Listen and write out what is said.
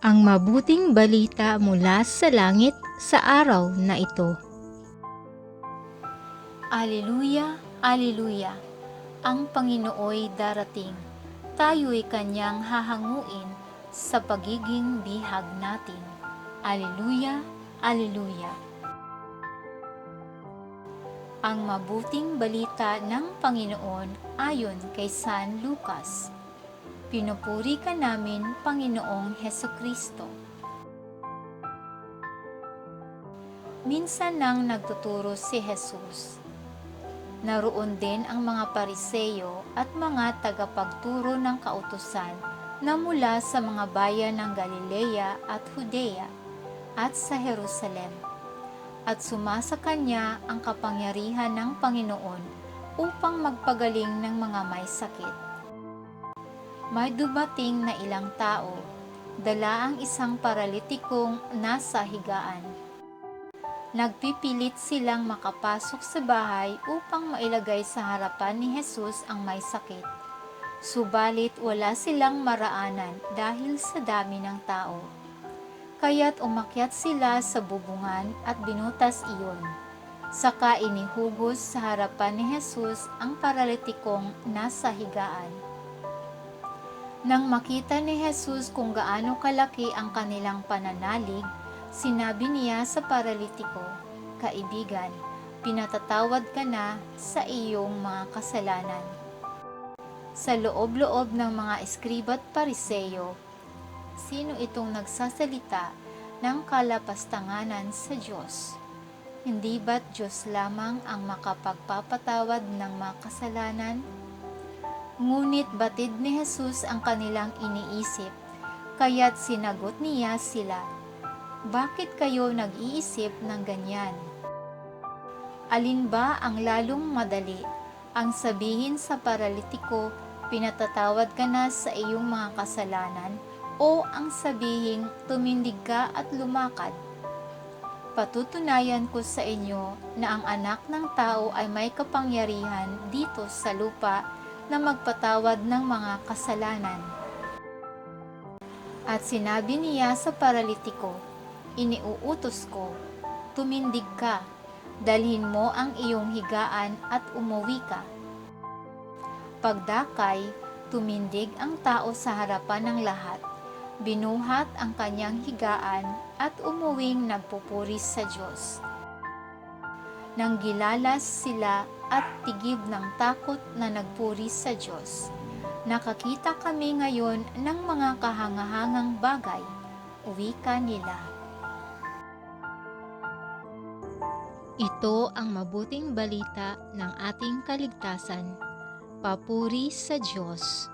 Ang mabuting balita mula sa langit sa araw na ito. Aleluya, Aleluya! Ang Panginooy darating. Tayo'y Kanyang hahanguin sa pagiging bihag natin. Aleluya, Aleluya! Ang mabuting balita ng Panginoon ayon kay San Lucas. Pinupuri ka namin, Panginoong Hesukristo. Minsan nang nagtuturo si Jesus. Naroon din ang mga Pariseyo at mga tagapagturo ng kautusan na mula sa mga bayan ng Galilea at Judea at sa Jerusalem. At sumasa kanya ang kapangyarihan ng Panginoon upang magpagaling ng mga may sakit. May dumating na ilang tao, dala ang isang paralitikong nasa higaan. Nagpipilit silang makapasok sa bahay upang mailagay sa harapan ni Jesus ang may sakit. Subalit wala silang maraanan dahil sa dami ng tao. Kaya't umakyat sila sa bubungan at binutas iyon. Saka inihugos sa harapan ni Jesus ang paralitikong nasa higaan. Nang makita ni Jesus kung gaano kalaki ang kanilang pananalig, sinabi niya sa paralitiko, "Kaibigan, pinatatawad ka na sa iyong mga kasalanan." Sa loob-loob ng mga eskriba at Pariseyo, sino itong nagsasalita ng kalapastanganan sa Diyos? Hindi ba't Diyos lamang ang makapagpapatawad ng mga kasalanan? Ngunit batid ni Jesus ang kanilang iniisip, kaya't sinagot niya sila, "Bakit kayo nag-iisip ng ganyan? Alin ba ang lalong madali? Ang sabihin sa paralitiko, pinatatawad ka na sa iyong mga kasalanan, o ang sabihing, tumindig ka at lumakad? Patutunayan ko sa inyo na ang Anak ng Tao ay may kapangyarihan dito sa lupa na magpatawad ng mga kasalanan." At sinabi niya sa paralitiko, "Iniuutos ko, tumindig ka, dalhin mo ang iyong higaan at umuwi ka." Pagdakay, tumindig ang tao sa harapan ng lahat, binuhat ang kanyang higaan at umuwing nagpupuri sa Diyos. Nang gilalas sila at tigib ng takot na nagpuri sa Diyos. Nakakita kami ngayon ng mga kahangahangang bagay, wika nila. Ito ang mabuting balita ng ating kaligtasan. Papuri sa Diyos.